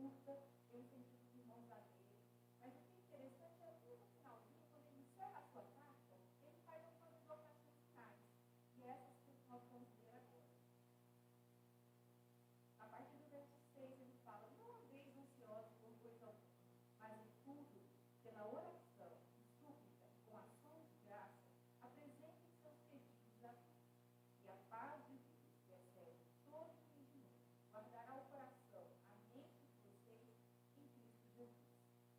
curta, eu incentivo os irmãos a lerem. Mas o que é interessante é que no finalzinho, quando ele encerra a sua carta, ele faz algumas exortações finais. E essas que nós vamos ler agora. A partir do verso 6, ele fala: não andeis ansiosos por coisa alguma, mas em tudo, pela oração e súplica, com ações de graça, apresentem seus pedidos a Deus. E a paz de Deus, que excede todo entendimento, guardará o coração, a mente de vocês em Cristo Jesus.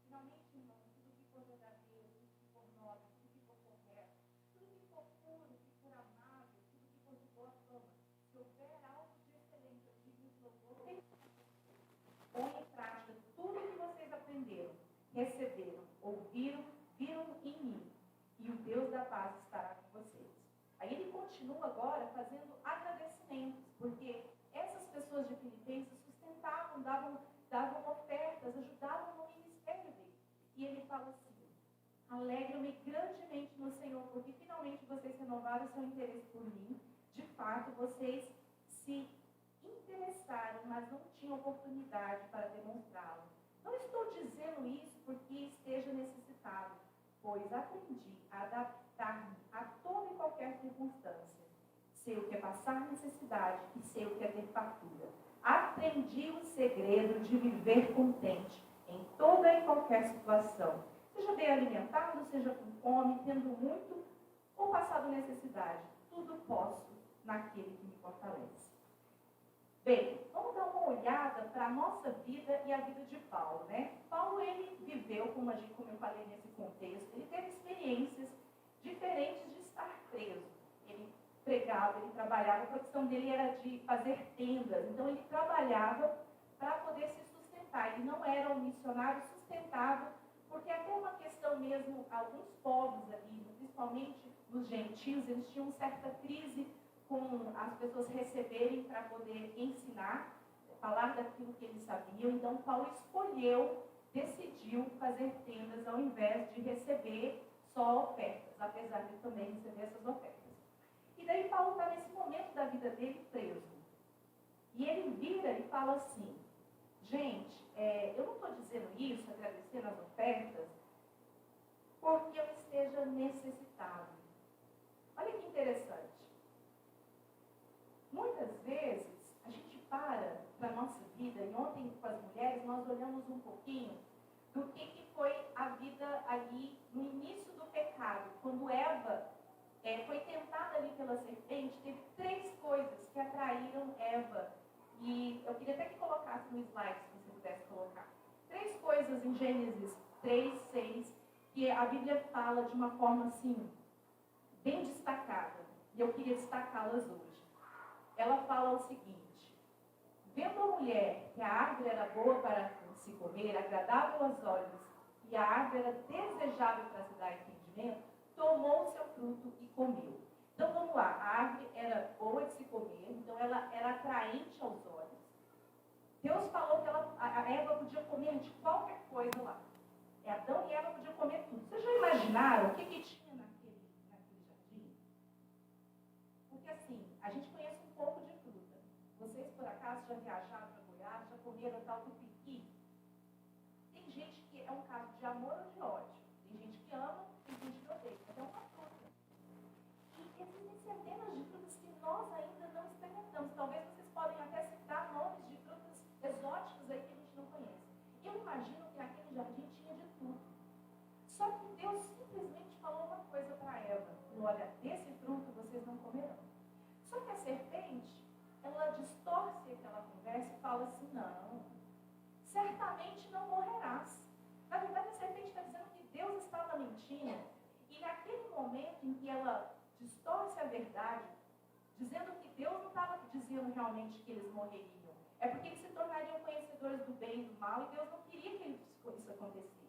Finalmente, irmãos, tudo que for verdadeiro, tudo que for nobre, tudo que for correto, tudo que for puro, que for amável, tudo que for de boa fama, se houver algo de excelência, digno de louvor, põe em prática tudo que vocês aprenderam, receberam, ouviram, viram em mim, e o Deus da paz estará com vocês. Aí ele continua agora fazendo agradecimentos, porque essas pessoas de Filipenses sustentavam, davam ofertas, ajudavam no ministério dele. E ele fala assim: alegro-me grandemente no Senhor, porque finalmente vocês renovaram seu interesse por mim. De fato, vocês se interessaram, mas não tinham oportunidade para demonstrá-lo. Não estou dizendo isso porque esteja necessitado, pois aprendi a adaptar-me a toda e qualquer circunstância. Sei o que é passar necessidade e sei o que é ter fartura. Aprendi o segredo de viver contente em toda e qualquer situação. Seja bem alimentado, seja com fome, tendo muito ou passado necessidade. Tudo posso naquele que me fortalece. Bem, vamos dar uma olhada para a nossa vida e a vida de Paulo, né? Paulo, ele viveu, como eu falei nesse contexto, ele teve experiências diferentes de estar preso. Ele pregava, ele trabalhava, a profissão dele era de fazer tendas, então ele trabalhava para poder se sustentar. Ele não era um missionário sustentado, porque até uma questão mesmo, alguns povos ali, principalmente os gentios, eles tinham certa crise com as pessoas receberem para poder ensinar, falar daquilo que eles sabiam. Então, Paulo decidiu fazer tendas ao invés de receber só ofertas, apesar de também receber essas ofertas. E daí Paulo está nesse momento da vida dele preso. E ele vira e fala assim: gente, eu não estou dizendo isso, agradecendo as ofertas, porque eu esteja necessitado. Olha que interessante. Muitas vezes, a gente para a nossa vida, e ontem com as mulheres, nós olhamos um pouquinho do que foi a vida ali no início do pecado. Quando Eva foi tentada ali pela serpente, teve 3 coisas que atraíram Eva. E eu queria até que colocasse no slide, se você pudesse colocar. 3 coisas em Gênesis 3, 6, que a Bíblia fala de uma forma assim, bem destacada. E eu queria destacá-las hoje. Ela fala o seguinte: vendo a mulher que a árvore era boa para se comer, agradável aos olhos, e a árvore era desejável para se dar entendimento, tomou o seu fruto e comeu. Então vamos lá, a árvore era boa de se comer, então ela era atraente aos olhos. Deus falou que a Eva podia comer de qualquer coisa lá. Adão e Eva podiam comer tudo. Vocês já imaginaram o que tinha naquele jardim? Porque assim, a gente conhece um pouco de fruta. Vocês, por acaso, já viajaram para Goiás, já comeram tal tupiqui? Tem gente que é um caso de amor ou de ódio. Tem gente que ama, tem gente que odeia. Mas é uma fruta. E existem centenas de frutas que nós ainda não experimentamos. Talvez vocês podem até citar nomes de frutas exóticas aí que a gente não conhece. Eu imagino que naquele jardim tinha de tudo. Só que Deus simplesmente falou uma coisa para Eva: olha, desse fruto vocês não comerão. Só que a serpente, ela distorce aquela conversa e fala assim: não, certamente não morrerás. Na verdade, a serpente está dizendo que Deus estava mentindo. E naquele momento em que ela distorce a verdade, dizendo que Deus não estava dizendo realmente que eles morreriam, é porque eles se tornariam conhecedores do bem e do mal, e Deus não queria que isso acontecesse.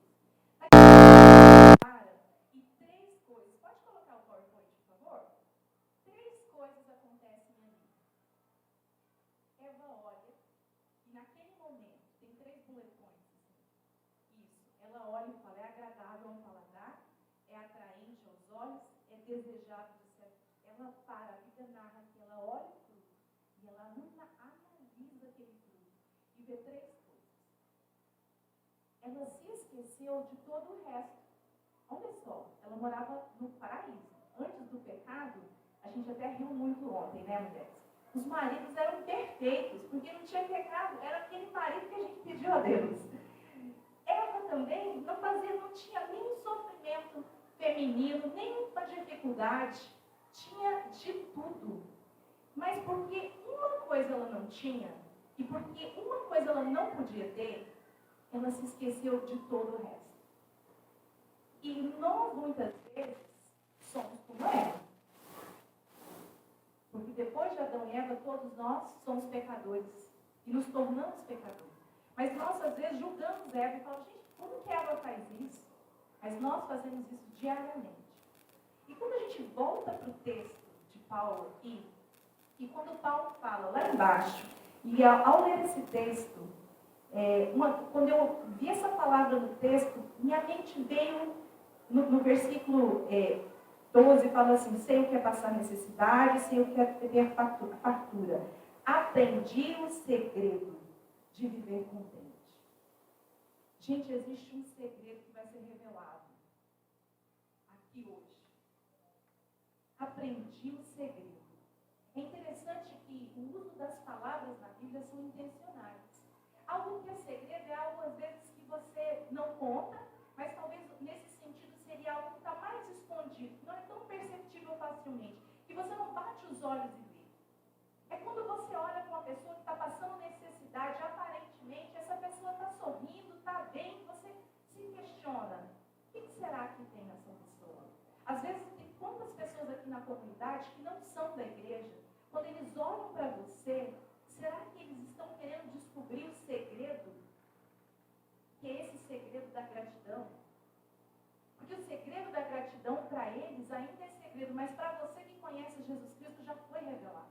E 3 coisas, pode colocar o PowerPoint, por favor? 3 coisas acontecem ali. Eva olha, e naquele momento, tem 3 bullet points assim. Isso, ela olha e fala: é agradável ao paladar, é atraente aos olhos, é desejável de ser. Ela para, a Bíblia narra que ela olha o fruto, e ela analisa aquele fruto, e vê 3 coisas. esqueceu de todo o resto. Olha só, ela morava no paraíso. Antes do pecado, a gente até riu muito ontem, né, mulheres? Os maridos eram perfeitos, porque não tinha pecado, era aquele marido que a gente pediu a Deus. Eva também não tinha nenhum sofrimento feminino, nenhuma dificuldade, tinha de tudo. Mas porque uma coisa ela não tinha, e porque uma coisa ela não podia ter, ela se esqueceu de todo o resto. E nós, muitas vezes, somos como Eva. Porque depois de Adão e Eva, todos nós somos pecadores. E nos tornamos pecadores. Mas nós, às vezes, julgamos Eva e falamos, gente, como que Eva faz isso? Mas nós fazemos isso diariamente. E quando a gente volta para o texto de Paulo aqui, e quando Paulo fala lá embaixo, e ao ler esse texto, quando eu vi essa palavra no texto, minha mente veio no versículo 12, fala assim, sei o que é passar necessidade, sei o que é ter fartura. Aprendi o segredo de viver contente. Gente, existe um segredo que vai ser revelado aqui hoje. Aprendi o segredo. É interessante que o uso das palavras na Bíblia são intencionais. Algo que é segredo é algo, às vezes, que você não conta, mas talvez nesse sentido seria algo que está mais escondido, não é tão perceptível facilmente, que você não bate os olhos e vê. É quando você olha para uma pessoa que está passando necessidade, aparentemente, essa pessoa está sorrindo, está bem, você se questiona, o que será que tem nessa pessoa? Às vezes, tem quantas pessoas aqui na comunidade que não são da igreja, quando eles olham para você, será que eles estão querendo descobrir o segredo? Que é esse segredo da gratidão? Porque o segredo da gratidão para eles ainda é segredo, mas para você que conhece Jesus Cristo já foi revelado.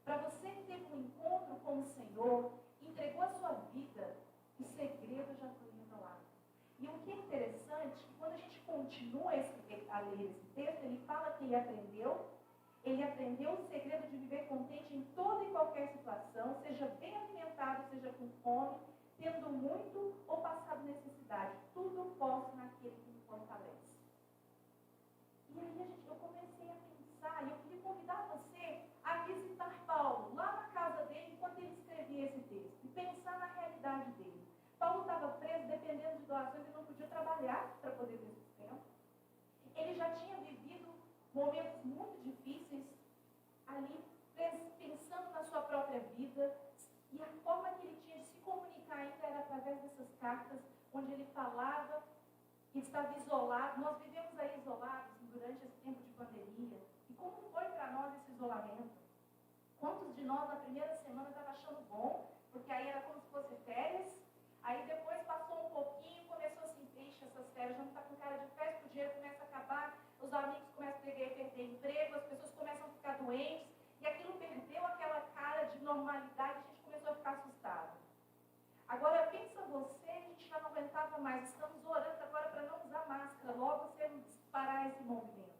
Para você que teve um encontro com o Senhor, entregou a sua vida, o segredo já foi revelado. E o que é interessante, que quando a gente continua a ler esse texto, ele fala que ele aprendeu o segredo de viver contente em toda e qualquer situação, seja bem alimentado, seja com fome, tendo muito ou passado necessidade. Tudo posso naquele que me fortalece. E aí eu comecei a pensar, e eu queria convidar você a visitar Paulo, lá na casa dele, enquanto ele escrevia esse texto, e pensar na realidade dele. Paulo estava preso, dependendo de doações, ele não podia trabalhar para poder ter sustento. Ele já tinha vivido momentos muito difíceis, ali, pensando na sua própria vida, e a forma que ele tinha de se comunicar ainda era através dessas cartas, onde ele falava que estava isolado. Nós vivemos aí isolados durante esse tempo de pandemia. E como foi para nós esse isolamento? Quantos de nós na primeira semana estavam achando bom, porque aí era como se fosse férias, aí depois passou um pouquinho, começou assim, triste essas férias, já não está com cara de festa, o dinheiro começa a acabar, os amigos começam a perder emprego, as pessoas começam a ficar doentes, e aquilo perdeu aquela cara de normalidade, a gente começou a ficar assustado. Agora, pensa você, a gente já não aguentava mais, estamos orando agora para não usar máscara, logo você parar esse movimento.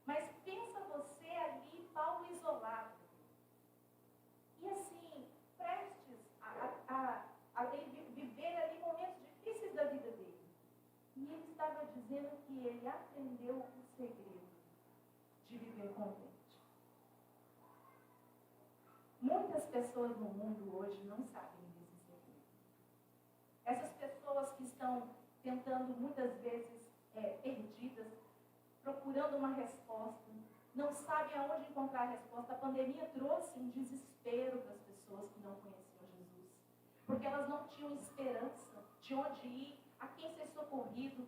Mas pensa você ali, Paulo isolado. E assim, prestes a viver ali momentos difíceis da vida dele. E ele estava dizendo que ele aprendeu o segredo de viver contente. Muitas pessoas no mundo hoje não sabem desse segredo. Essas pessoas que estão tentando, muitas vezes, perdidas, procurando uma resposta, não sabem aonde encontrar a resposta. A pandemia trouxe um desespero para as pessoas que não conheciam Jesus, porque elas não tinham esperança de onde ir, a quem ser socorrido.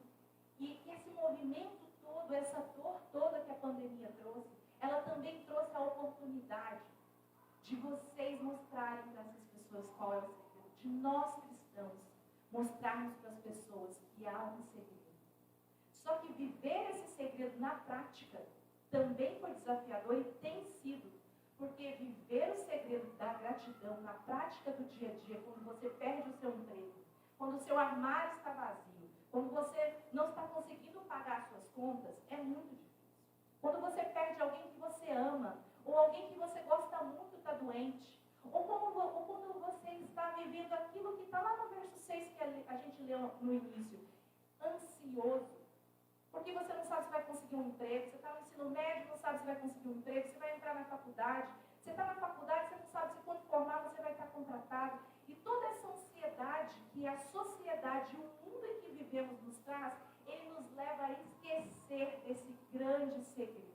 E esse movimento todo, essa dor toda que a pandemia trouxe, ela também trouxe a oportunidade de vocês mostrarem para essas pessoas qual é o segredo, de nós cristãos mostrarmos para as pessoas que há um segredo. Só que viver esse segredo na prática também foi desafiador e tem sido, porque viver o segredo da gratidão na prática do dia a dia, quando você perde o seu emprego, quando o seu armário está vazio, quando você não está conseguindo pagar suas contas, é muito difícil. Quando você perde alguém que você ama, ou alguém que você gosta muito está doente, ou quando você está vivendo aquilo que está lá no verso 6 que a gente leu no início, ansioso, porque você não sabe se vai conseguir um emprego, você está no ensino médio, não sabe se vai conseguir um emprego, você vai entrar na faculdade, você está na faculdade, você não sabe se quando formar você vai estar contratado. E toda essa ansiedade que a sociedade e o mundo em que vivemos nos traz, ele nos leva a esquecer desse grande segredo.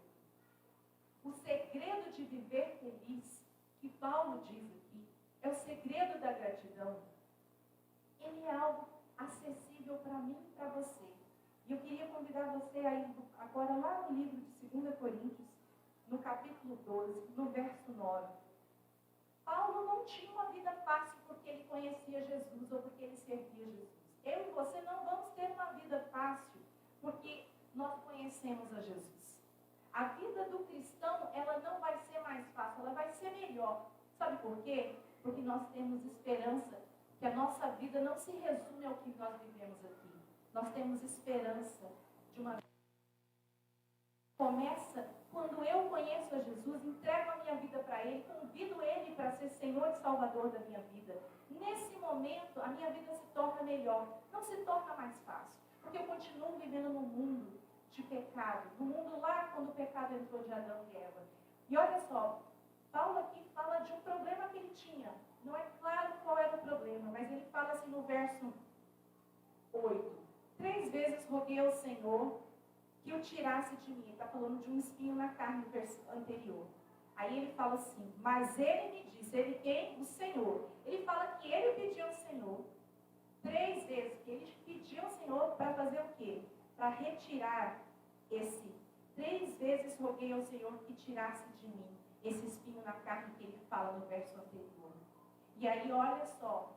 O segredo de viver feliz, que Paulo diz aqui, é o segredo da gratidão. Ele é algo acessível para mim e para você. E eu queria convidar você a ir agora lá no livro de 2 Coríntios, no capítulo 12, no verso 9. Paulo não tinha uma vida fácil porque ele conhecia Jesus ou porque ele servia Jesus. Eu e você não vamos ter uma vida fácil porque nós conhecemos a Jesus. A vida do cristão, ela não vai ser mais fácil, ela vai ser melhor. Sabe por quê? Porque nós temos esperança que a nossa vida não se resume ao que nós vivemos aqui. Nós temos esperança de uma vida que começa quando eu conheço a Jesus, entrego a minha vida para Ele, convido Ele para ser Senhor e Salvador da minha vida. Nesse momento, a minha vida se torna melhor, não se torna mais fácil, porque eu continuo vivendo num mundo de pecado, no mundo lá quando o pecado entrou de Adão e Eva. E olha só, Paulo aqui fala de um problema que ele tinha. Não é claro qual era o problema, mas ele fala assim no verso 8. 3 vezes roguei ao Senhor que o tirasse de mim. Está falando de um espinho na carne no verso anterior. Aí ele fala assim, mas ele me disse, ele quem? O Senhor. Ele fala que ele pediu ao Senhor 3 vezes, que ele pediu ao Senhor para fazer o quê? Para retirar esse. 3 vezes roguei ao Senhor que tirasse de mim esse espinho na carne que ele fala no verso anterior. E aí, olha só.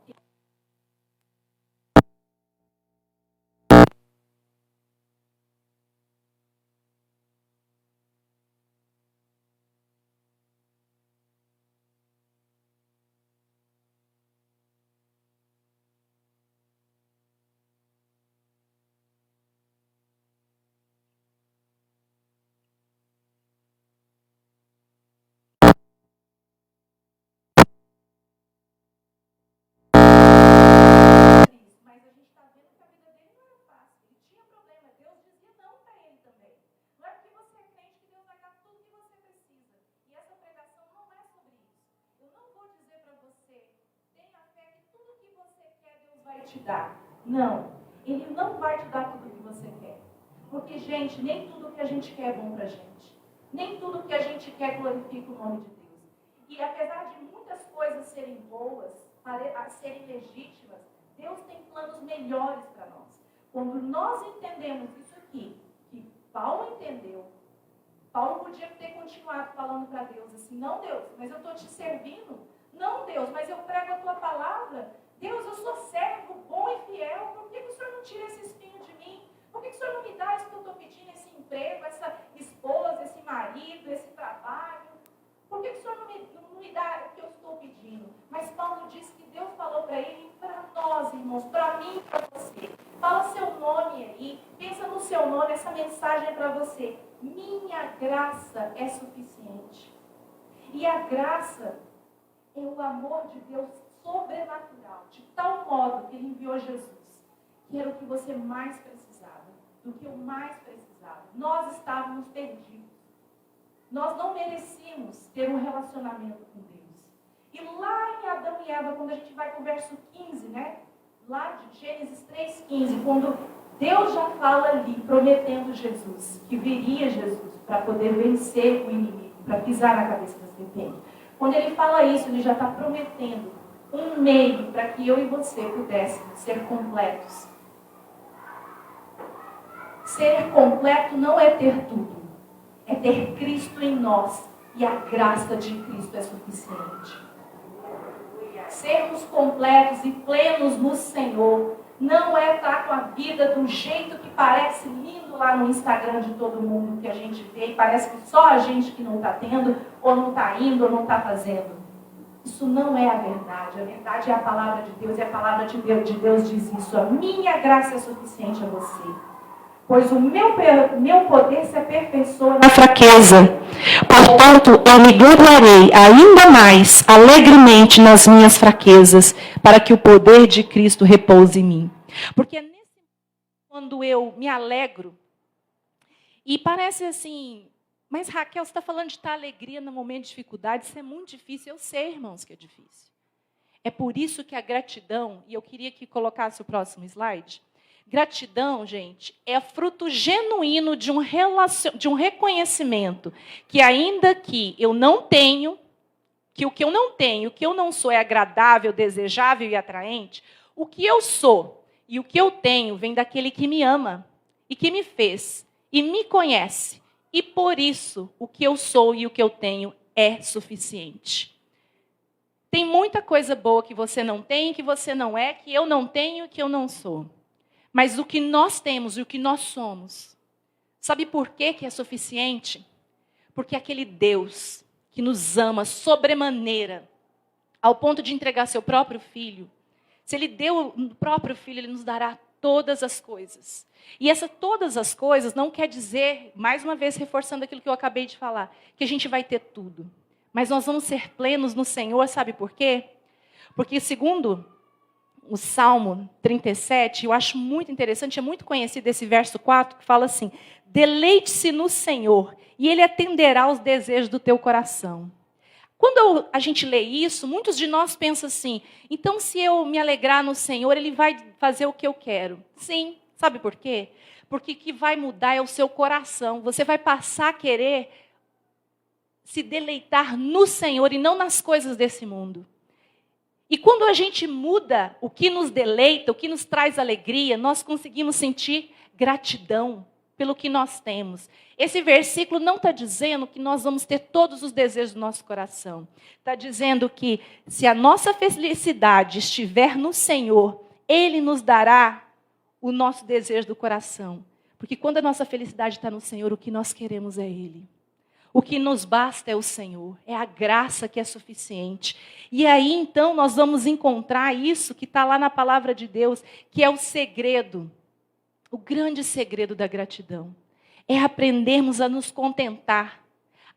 Mas a gente está vendo que a vida dele não era fácil. Ele tinha problema. Deus dizia não para ele também. Não é porque você é crente que Deus vai dar tudo que você precisa. E essa pregação não é sobre isso. Eu não vou dizer para você, tenha fé que tudo que você quer Deus vai te dar. Não. Ele não vai te dar tudo que você quer. Porque, gente, nem tudo que a gente quer é bom para a gente. Nem tudo que a gente quer glorifica o nome de Deus. E apesar de muitas coisas serem boas, serem legítimas, Deus tem planos melhores para nós. Quando nós entendemos isso aqui, que Paulo entendeu, Paulo podia ter continuado falando para Deus assim, não Deus, mas eu estou te servindo. Não Deus, mas eu prego a tua palavra. Deus, eu sou servo, bom e fiel. Por que o Senhor não tira esse espinho de mim? Por que o Senhor não me dá isso que eu estou pedindo, esse emprego, essa esposa, esse marido, esse trabalho? Por que o Senhor não me dá o que eu estou pedindo? Mas Paulo diz que Deus falou para ele, para nós, irmãos, para mim e para você. Fala seu nome aí, pensa no seu nome, essa mensagem é para você. Minha graça é suficiente. E a graça é o amor de Deus sobrenatural, de tal modo que Ele enviou Jesus, que era o que você mais precisava, do que eu mais precisava. Nós estávamos perdidos. Nós não merecíamos ter um relacionamento com Deus. E lá em Adão e Eva, quando a gente vai para o verso 15, né? Lá de Gênesis 3,15, quando Deus já fala ali, prometendo Jesus, que viria Jesus para poder vencer o inimigo, para pisar na cabeça da serpente. Quando ele fala isso, ele já está prometendo um meio para que eu e você pudéssemos ser completos. Ser completo não é ter tudo. É ter Cristo em nós. E a graça de Cristo é suficiente. Sermos completos e plenos no Senhor não é estar com a vida do jeito que parece lindo lá no Instagram de todo mundo que a gente vê e parece que só a gente que não está tendo, ou não está indo, ou não está fazendo. Isso não é a verdade. A verdade é a palavra de Deus, e a palavra de Deus diz isso. A minha graça é suficiente a você. Pois o meu poder se aperfeiçoa na fraqueza. Portanto, eu me gloriarei ainda mais, alegremente, nas minhas fraquezas, para que o poder de Cristo repouse em mim. Porque quando eu me alegro. E parece assim, mas Raquel, você está falando de estar alegria no momento de dificuldade, isso é muito difícil. Eu sei, irmãos, que é difícil. É por isso que a gratidão, e eu queria que colocasse o próximo slide, gratidão, gente, é fruto genuíno de um reconhecimento que ainda que eu não tenho, que o que eu não tenho, o que eu não sou é agradável, desejável e atraente, o que eu sou e o que eu tenho vem daquele que me ama e que me fez e me conhece. E por isso, o que eu sou e o que eu tenho é suficiente. Tem muita coisa boa que você não tem, que você não é, que eu não tenho e que eu não sou. Mas o que nós temos e o que nós somos, sabe por quê que é suficiente? Porque aquele Deus que nos ama sobremaneira, ao ponto de entregar seu próprio filho, se ele deu o próprio filho, ele nos dará todas as coisas. E essa todas as coisas não quer dizer, mais uma vez reforçando aquilo que eu acabei de falar, que a gente vai ter tudo. Mas nós vamos ser plenos no Senhor, sabe por quê? Porque segundo o Salmo 37, eu acho muito interessante, é muito conhecido esse verso 4, que fala assim: deleite-se no Senhor, e Ele atenderá aos desejos do teu coração. Quando a gente lê isso, muitos de nós pensam assim, então se eu me alegrar no Senhor, Ele vai fazer o que eu quero. Sim, sabe por quê? Porque o que vai mudar é o seu coração. Você vai passar a querer se deleitar no Senhor e não nas coisas desse mundo. E quando a gente muda o que nos deleita, o que nos traz alegria, nós conseguimos sentir gratidão pelo que nós temos. Esse versículo não está dizendo que nós vamos ter todos os desejos do nosso coração. Está dizendo que se a nossa felicidade estiver no Senhor, Ele nos dará o nosso desejo do coração. Porque quando a nossa felicidade está no Senhor, o que nós queremos é Ele. O que nos basta é o Senhor, é a graça que é suficiente. E aí, então, nós vamos encontrar isso que está lá na palavra de Deus, que é o segredo, o grande segredo da gratidão. É aprendermos a nos contentar,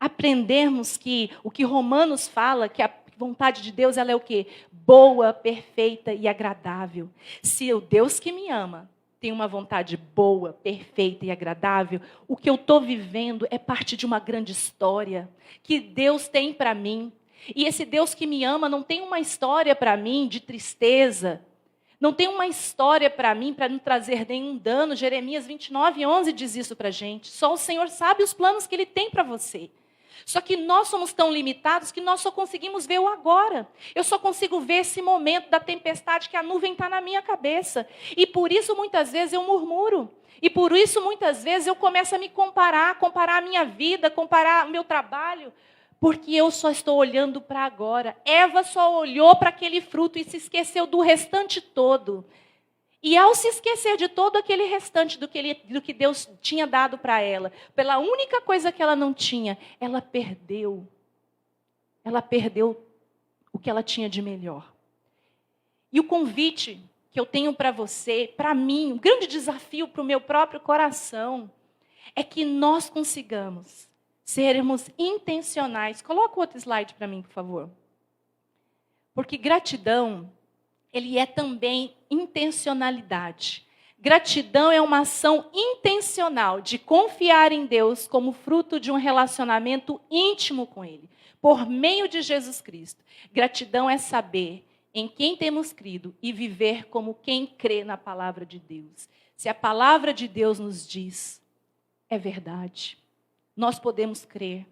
aprendermos que o que Romanos fala, que a vontade de Deus ela é o quê? Boa, perfeita e agradável. Se o Deus que me ama tem uma vontade boa, perfeita e agradável, o que eu estou vivendo é parte de uma grande história que Deus tem para mim. E esse Deus que me ama não tem uma história para mim de tristeza, não tem uma história para mim para não trazer nenhum dano. Jeremias 29:11 diz isso para a gente. Só o Senhor sabe os planos que Ele tem para você. Só que nós somos tão limitados que nós só conseguimos ver o agora. Eu só consigo ver esse momento da tempestade que a nuvem está na minha cabeça. E por isso muitas vezes eu murmuro. E por isso muitas vezes eu começo a me comparar a minha vida, comparar o meu trabalho. Porque eu só estou olhando para agora. Eva só olhou para aquele fruto e se esqueceu do restante todo. E ao se esquecer de todo aquele restante do que Deus tinha dado para ela, pela única coisa que ela não tinha, ela perdeu. Ela perdeu o que ela tinha de melhor. E o convite que eu tenho para você, para mim, um grande desafio para o meu próprio coração, é que nós consigamos sermos intencionais. Coloca o outro slide para mim, por favor. Porque gratidão, ele é também intencionalidade. Gratidão é uma ação intencional de confiar em Deus como fruto de um relacionamento íntimo com Ele, por meio de Jesus Cristo. Gratidão é saber em quem temos crido e viver como quem crê na palavra de Deus. Se a palavra de Deus nos diz, é verdade. Nós podemos crer.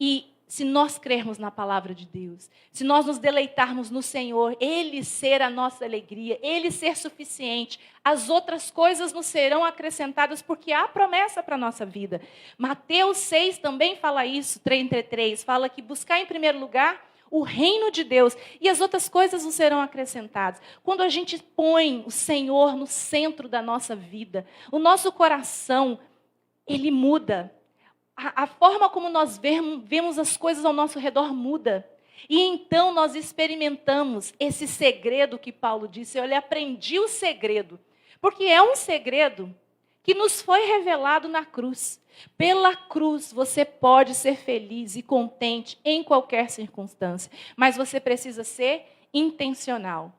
E se nós crermos na palavra de Deus, se nós nos deleitarmos no Senhor, Ele ser a nossa alegria, Ele ser suficiente, as outras coisas nos serão acrescentadas, porque há promessa para a nossa vida. Mateus 6 também fala isso, 3:3, fala que buscar em primeiro lugar o reino de Deus, e as outras coisas nos serão acrescentadas. Quando a gente põe o Senhor no centro da nossa vida, o nosso coração, ele muda. A forma como nós vemos as coisas ao nosso redor muda. E então nós experimentamos esse segredo que Paulo disse. Eu aprendi o segredo. Porque é um segredo que nos foi revelado na cruz. Pela cruz você pode ser feliz e contente em qualquer circunstância. Mas você precisa ser intencional.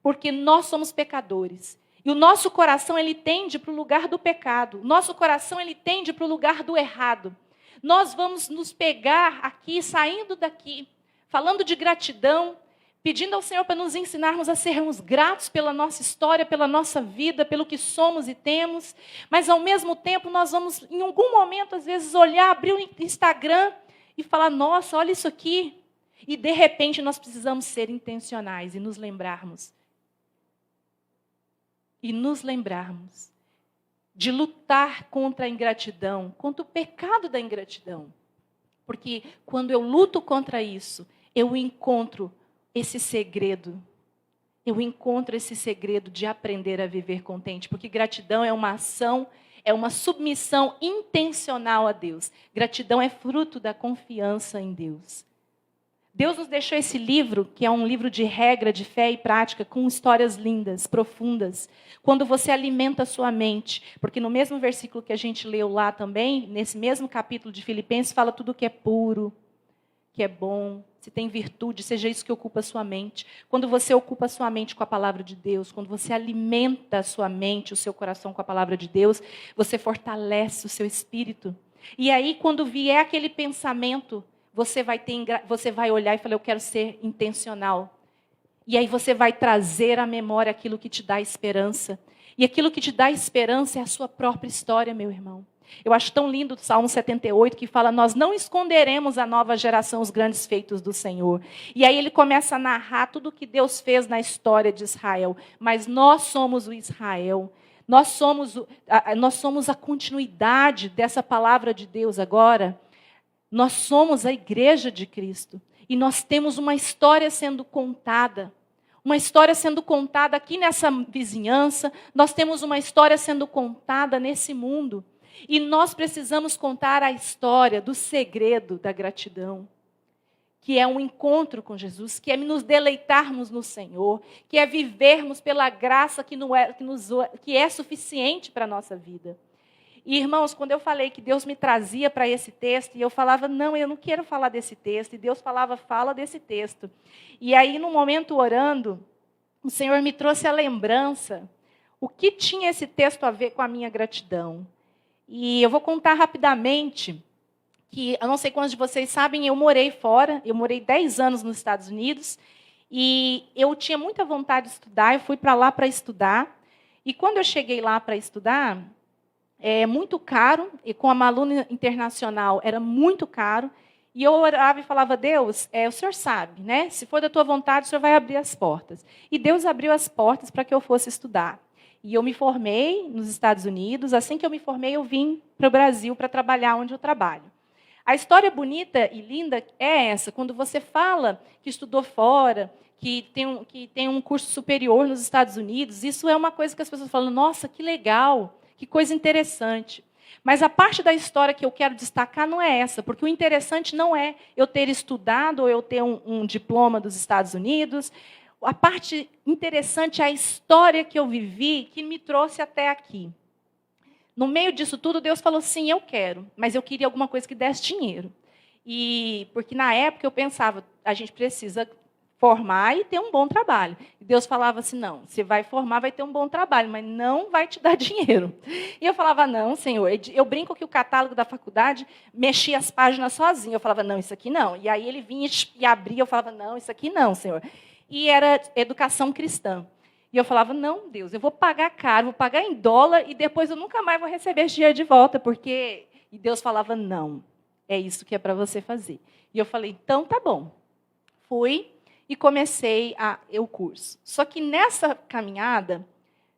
Porque nós somos pecadores. E o nosso coração, ele tende para o lugar do pecado. O nosso coração, ele tende para o lugar do errado. Nós vamos nos pegar aqui, saindo daqui, falando de gratidão, pedindo ao Senhor para nos ensinarmos a sermos gratos pela nossa história, pela nossa vida, pelo que somos e temos. Mas, ao mesmo tempo, nós vamos, em algum momento, às vezes, olhar, abrir o Instagram e falar, nossa, olha isso aqui. E, de repente, nós precisamos ser intencionais e nos lembrarmos. De lutar contra a ingratidão, contra o pecado da ingratidão. Porque quando eu luto contra isso, eu encontro esse segredo. Eu encontro esse segredo de aprender a viver contente. Porque gratidão é uma ação, é uma submissão intencional a Deus. Gratidão é fruto da confiança em Deus. Deus nos deixou esse livro, que é um livro de regra, de fé e prática, com histórias lindas, profundas. Quando você alimenta a sua mente, porque no mesmo versículo que a gente leu lá também, nesse mesmo capítulo de Filipenses, fala tudo que é puro, que é bom, se tem virtude, seja isso que ocupa a sua mente. Quando você ocupa a sua mente com a palavra de Deus, quando você alimenta a sua mente, o seu coração com a palavra de Deus, você fortalece o seu espírito. E aí, quando vier aquele pensamento, você vai olhar e falar, eu quero ser intencional. E aí você vai trazer à memória aquilo que te dá esperança. E aquilo que te dá esperança é a sua própria história, meu irmão. Eu acho tão lindo o Salmo 78, que fala, nós não esconderemos à nova geração os grandes feitos do Senhor. E aí ele começa a narrar tudo o que Deus fez na história de Israel. Mas nós somos o Israel. Nós somos a continuidade dessa palavra de Deus agora. Nós somos a igreja de Cristo. E nós temos uma história sendo contada. Uma história sendo contada aqui nessa vizinhança. Nós temos uma história sendo contada nesse mundo. E nós precisamos contar a história do segredo da gratidão. Que é um encontro com Jesus. Que é nos deleitarmos no Senhor. Que é vivermos pela graça que é suficiente para a nossa vida. E, irmãos, quando eu falei que Deus me trazia para esse texto, e eu falava, não, eu não quero falar desse texto. E Deus falava, fala desse texto. E aí, no momento orando, o Senhor me trouxe a lembrança. O que tinha esse texto a ver com a minha gratidão? E eu vou contar rapidamente, que eu não sei quantos de vocês sabem, eu morei fora. Eu morei 10 anos nos Estados Unidos. E eu tinha muita vontade de estudar, eu fui para lá para estudar. E quando eu cheguei lá para estudar, é muito caro, e com a Malu Internacional era muito caro, e eu orava e falava, Deus, o Senhor sabe, né? Se for da tua vontade, o Senhor vai abrir as portas. E Deus abriu as portas para que eu fosse estudar. E eu me formei nos Estados Unidos, assim que eu me formei, eu vim para o Brasil para trabalhar onde eu trabalho. A história bonita e linda é essa, quando você fala que estudou fora, que tem um curso superior nos Estados Unidos, isso é uma coisa que as pessoas falam, nossa, que legal, que coisa interessante. Mas a parte da história que eu quero destacar não é essa, porque o interessante não é eu ter estudado ou eu ter um diploma dos Estados Unidos. A parte interessante é a história que eu vivi, que me trouxe até aqui. No meio disso tudo, Deus falou, sim, eu quero, mas eu queria alguma coisa que desse dinheiro. Porque na época eu pensava, a gente precisa formar e ter um bom trabalho. E Deus falava assim, não, você vai formar, vai ter um bom trabalho, mas não vai te dar dinheiro. E eu falava, não, Senhor, eu brinco que o catálogo da faculdade mexia as páginas sozinho. Eu falava, não, isso aqui não. E aí ele vinha e abria, eu falava, não, isso aqui não, Senhor. E era educação cristã. E eu falava, não, Deus, eu vou pagar caro, vou pagar em dólar e depois eu nunca mais vou receber esse dinheiro de volta, porque... E Deus falava, não, é isso que é para você fazer. E eu falei, então tá bom. Fui e comecei o curso. Só que nessa caminhada,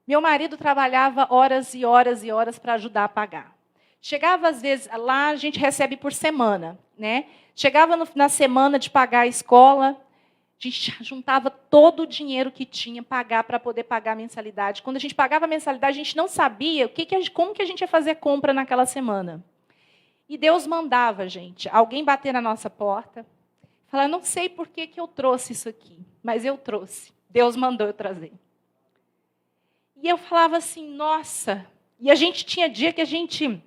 meu marido trabalhava horas e horas e horas para ajudar a pagar. Chegava, às vezes, lá a gente recebe por semana, né? Chegava na semana de pagar a escola, a gente juntava todo o dinheiro que tinha para poder pagar a mensalidade. Quando a gente pagava a mensalidade, a gente não sabia como que a gente ia fazer compra naquela semana. E Deus mandava, gente, alguém bater na nossa porta, falar, não sei por que eu trouxe isso aqui, mas eu trouxe. Deus mandou eu trazer. E eu falava assim, nossa. E a gente tinha dia que a gente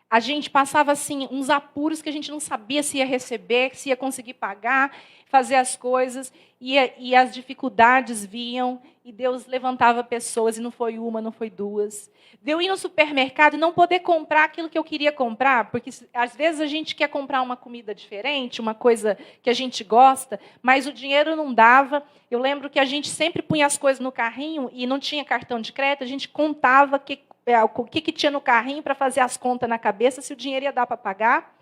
A gente passava assim uns apuros que a gente não sabia se ia receber, se ia conseguir pagar, fazer as coisas, e as dificuldades vinham, e Deus levantava pessoas, e não foi uma, não foi duas. De eu ir no supermercado e não poder comprar aquilo que eu queria comprar, porque às vezes a gente quer comprar uma comida diferente, uma coisa que a gente gosta, mas o dinheiro não dava. Eu lembro que a gente sempre punha as coisas no carrinho e não tinha cartão de crédito, a gente contava o que tinha no carrinho para fazer as contas na cabeça, se o dinheiro ia dar para pagar.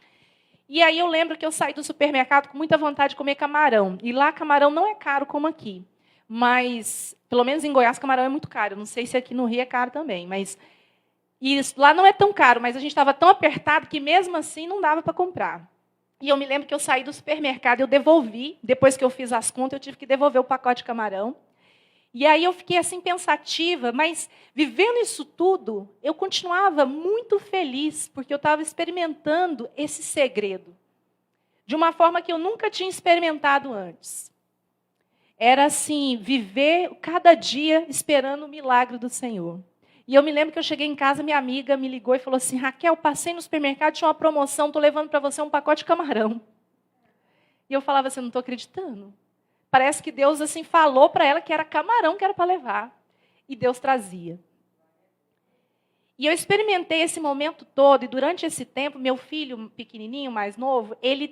E aí eu lembro que eu saí do supermercado com muita vontade de comer camarão. E lá camarão não é caro como aqui. Mas, pelo menos em Goiás, camarão é muito caro. Não sei se aqui no Rio é caro também. Lá não é tão caro, mas a gente estava tão apertado que mesmo assim não dava para comprar. E eu me lembro que eu saí do supermercado, eu devolvi. Depois que eu fiz as contas, eu tive que devolver o pacote de camarão. E aí eu fiquei assim pensativa, mas vivendo isso tudo, eu continuava muito feliz, porque eu estava experimentando esse segredo, de uma forma que eu nunca tinha experimentado antes. Era assim, viver cada dia esperando o milagre do Senhor. E eu me lembro que eu cheguei em casa, minha amiga me ligou e falou assim, Raquel, passei no supermercado, tinha uma promoção, estou levando para você um pacote de camarão. E eu falava assim, não estou acreditando. Parece que Deus assim falou para ela que era camarão que era para levar. E Deus trazia. E eu experimentei esse momento todo, e durante esse tempo, meu filho pequenininho, mais novo, ele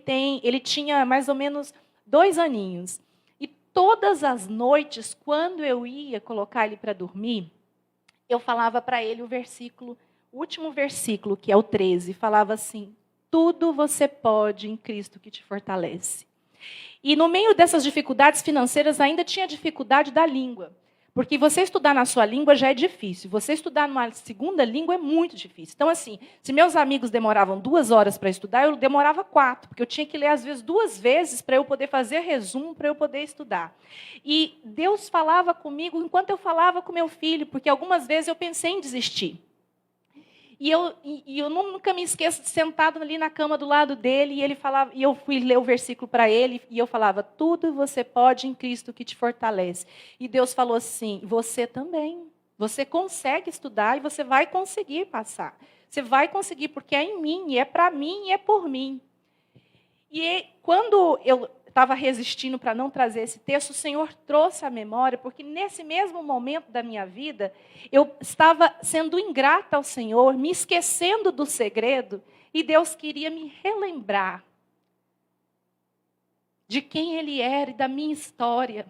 tinha mais ou menos 2 aninhos. E todas as noites, quando eu ia colocar ele para dormir, eu falava para ele o último versículo, que é o 13, falava assim, tudo você pode em Cristo que te fortalece. E no meio dessas dificuldades financeiras ainda tinha dificuldade da língua. Porque você estudar na sua língua já é difícil. Você estudar numa segunda língua é muito difícil. Então, assim, se meus amigos demoravam 2 horas para estudar, eu demorava 4. Porque eu tinha que ler, às vezes, 2 vezes para eu poder fazer resumo, para eu poder estudar. E Deus falava comigo enquanto eu falava com meu filho, porque algumas vezes eu pensei em desistir. E eu nunca me esqueço de sentado ali na cama do lado dele, e ele falava, e eu fui ler o versículo para ele, e eu falava, tudo você pode em Cristo que te fortalece. E Deus falou assim, você também. Você consegue estudar e você vai conseguir passar. Você vai conseguir, porque é em mim, e é para mim, e é por mim. E quando eu estava resistindo para não trazer esse texto, o Senhor trouxe à memória, porque nesse mesmo momento da minha vida, eu estava sendo ingrata ao Senhor, me esquecendo do segredo, e Deus queria me relembrar de quem Ele era e da minha história.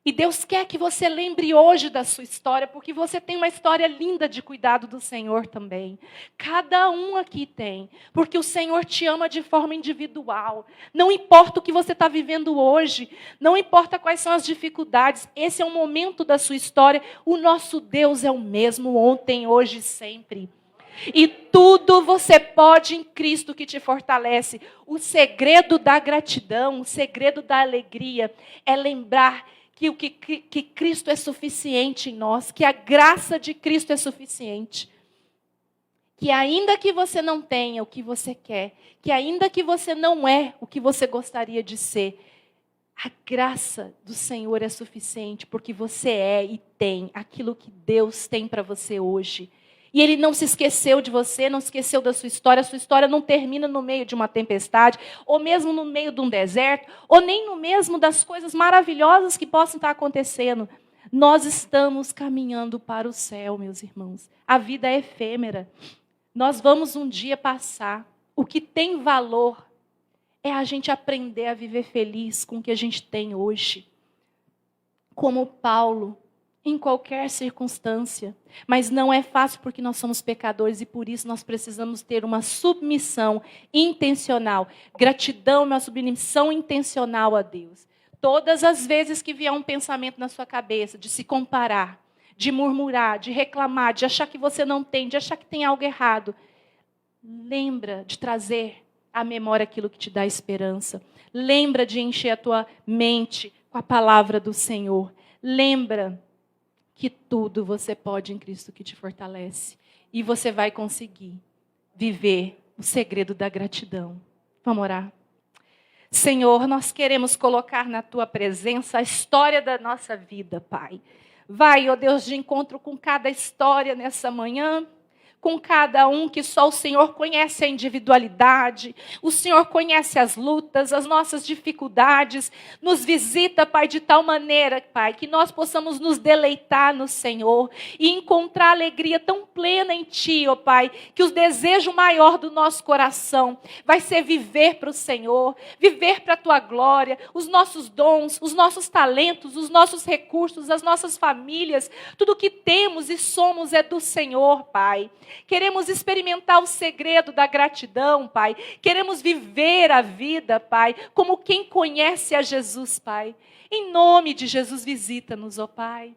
E Deus quer que você lembre hoje da sua história, porque você tem uma história linda de cuidado do Senhor também. Cada um aqui tem, porque o Senhor te ama de forma individual. Não importa o que você está vivendo hoje, não importa quais são as dificuldades, esse é o momento da sua história. O nosso Deus é o mesmo ontem, hoje e sempre. E tudo você pode em Cristo que te fortalece. O segredo da gratidão, o segredo da alegria é lembrar que Cristo é suficiente em nós, que a graça de Cristo é suficiente. Que ainda que você não tenha o que você quer, que ainda que você não é o que você gostaria de ser, a graça do Senhor é suficiente, porque você é e tem aquilo que Deus tem para você hoje. E Ele não se esqueceu de você, não se esqueceu da sua história não termina no meio de uma tempestade, ou mesmo no meio de um deserto, ou nem no mesmo das coisas maravilhosas que possam estar acontecendo. Nós estamos caminhando para o céu, meus irmãos. A vida é efêmera. Nós vamos um dia passar. O que tem valor é a gente aprender a viver feliz com o que a gente tem hoje. Como Paulo, em qualquer circunstância. Mas não é fácil porque nós somos pecadores e por isso nós precisamos ter uma submissão intencional. Gratidão é uma submissão intencional a Deus. Todas as vezes que vier um pensamento na sua cabeça de se comparar, de murmurar, de reclamar, de achar que você não tem, de achar que tem algo errado, lembra de trazer à memória aquilo que te dá esperança. Lembra de encher a tua mente com a palavra do Senhor. Lembra que tudo você pode em Cristo que te fortalece. E você vai conseguir viver o segredo da gratidão. Vamos orar? Senhor, nós queremos colocar na Tua presença a história da nossa vida, Pai. Vai, ó Deus, de encontro com cada história nessa manhã. com cada um, que só o Senhor conhece a individualidade, o Senhor conhece as lutas, as nossas dificuldades. Nos visita, Pai, de tal maneira, Pai, que nós possamos nos deleitar no Senhor e encontrar alegria tão plena em Ti, ó Pai, que o desejo maior do nosso coração vai ser viver para o Senhor, viver para a Tua glória, os nossos dons, os nossos talentos, os nossos recursos, as nossas famílias, tudo que temos e somos é do Senhor, Pai. Queremos experimentar o segredo da gratidão, Pai. Queremos viver a vida, Pai, como quem conhece a Jesus, Pai. Em nome de Jesus, visita-nos, ó Pai.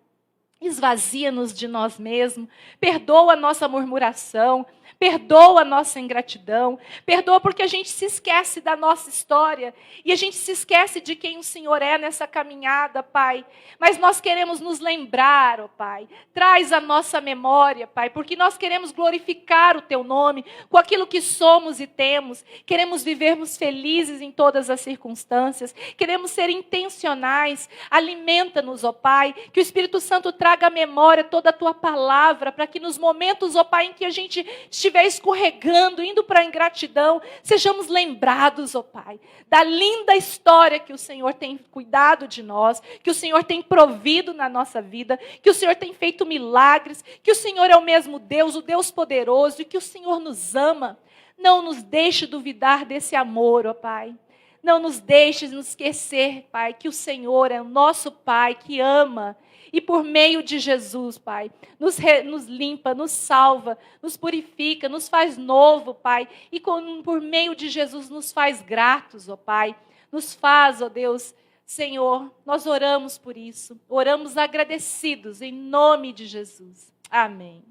Esvazia-nos de nós mesmos. Perdoa a nossa murmuração. Perdoa a nossa ingratidão. Perdoa porque a gente se esquece da nossa história. E a gente se esquece de quem o Senhor é nessa caminhada, Pai. Mas nós queremos nos lembrar, ó Pai. Traz a nossa memória, Pai. Porque nós queremos glorificar o Teu nome com aquilo que somos e temos. Queremos vivermos felizes em todas as circunstâncias. Queremos ser intencionais. Alimenta-nos, ó Pai. Que o Espírito Santo traga à memória toda a Tua palavra. Para que nos momentos, ó Pai, em que a gente estiver escorregando, indo para a ingratidão, sejamos lembrados, ó Pai, da linda história que o Senhor tem cuidado de nós, que o Senhor tem provido na nossa vida, que o Senhor tem feito milagres, que o Senhor é o mesmo Deus, o Deus poderoso, e que o Senhor nos ama. Não nos deixe duvidar desse amor, ó Pai. Não nos deixe nos esquecer, Pai, que o Senhor é o nosso Pai que ama. E por meio de Jesus, Pai, nos limpa, nos salva, nos purifica, nos faz novo, Pai. E por meio de Jesus nos faz gratos, ó Pai. Nos faz, ó Deus, Senhor, nós oramos por isso. Oramos agradecidos em nome de Jesus. Amém.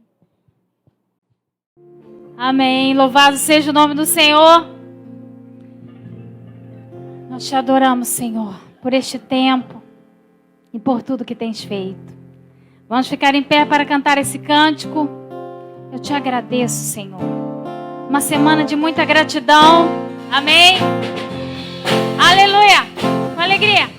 Amém. Louvado seja o nome do Senhor. Nós te adoramos, Senhor, por este tempo e por tudo que tens feito. Vamos ficar em pé para cantar esse cântico. Eu te agradeço, Senhor. Uma semana de muita gratidão. Amém. Aleluia. Com alegria.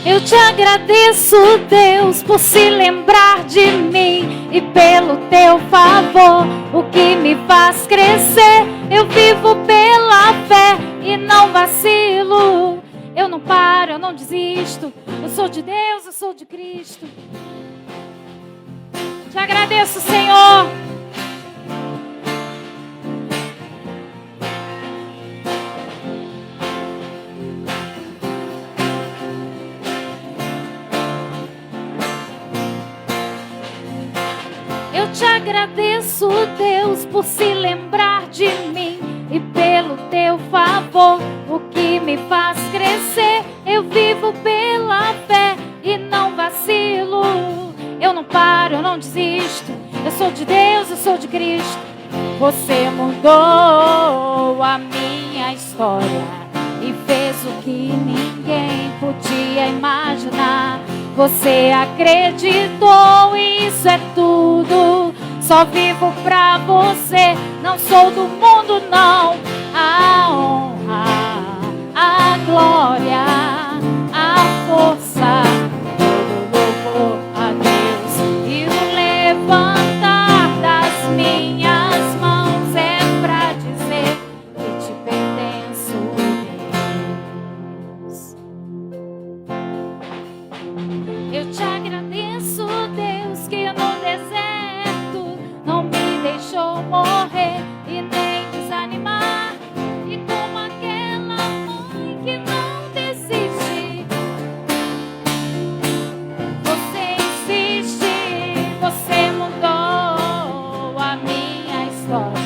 Eu te agradeço, Deus, por se lembrar de mim e pelo teu favor, o que me faz crescer. Eu vivo pela fé e não vacilo. Eu não paro, eu não desisto. Eu sou de Deus, eu sou de Cristo. Te agradeço, Senhor. Eu te agradeço, Deus, por se lembrar de mim e pelo teu favor, o que me faz crescer. Eu vivo pela fé e não vacilo. Eu não paro, eu não desisto. Eu sou de Deus, eu sou de Cristo. Você mudou a minha história e fez o que ninguém podia imaginar. Você acreditou, isso é tudo. Só vivo pra você, não sou do mundo não. A honra, a glória, a força, todo louvor a Deus. E o levantar das minhas mãos é pra dizer que te pertenço, Deus. Eu te agradeço, Deus, que no deserto não me deixou morrer e nem desanimar. E como aquela mãe que não desiste, você insiste. Você mudou a minha história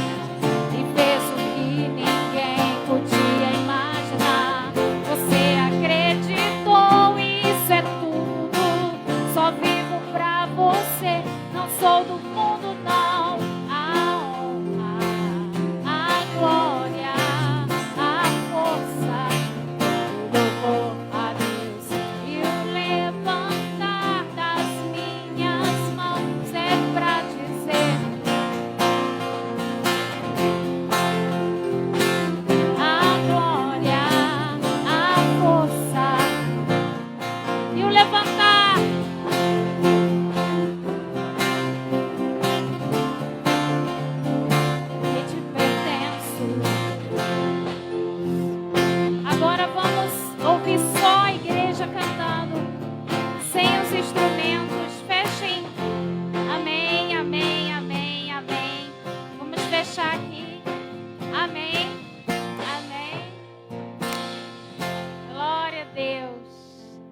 e fez o que ninguém podia imaginar. Você acreditou, isso é tudo. Só vi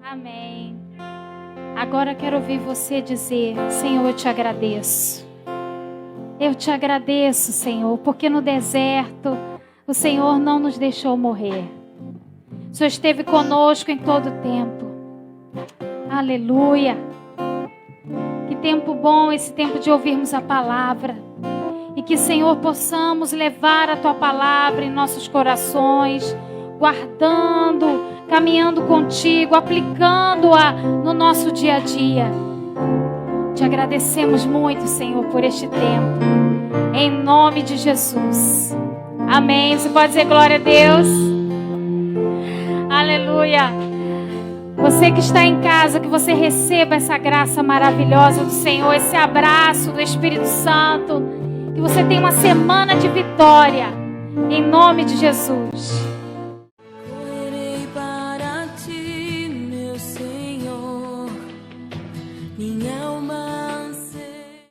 Amém. Agora quero ouvir você dizer: Senhor, eu te agradeço. Eu te agradeço, Senhor, porque no deserto o Senhor não nos deixou morrer. O Senhor esteve conosco em todo o tempo. Aleluia. Que tempo bom esse tempo de ouvirmos a palavra. E que, Senhor, possamos levar a Tua palavra em nossos corações, guardando, caminhando contigo, aplicando-a no nosso dia a dia. Te agradecemos muito, Senhor, por este tempo. Em nome de Jesus. Amém. Você pode dizer glória a Deus? Aleluia. Você que está em casa, que você receba essa graça maravilhosa do Senhor, esse abraço do Espírito Santo. Que você tenha uma semana de vitória. Em nome de Jesus.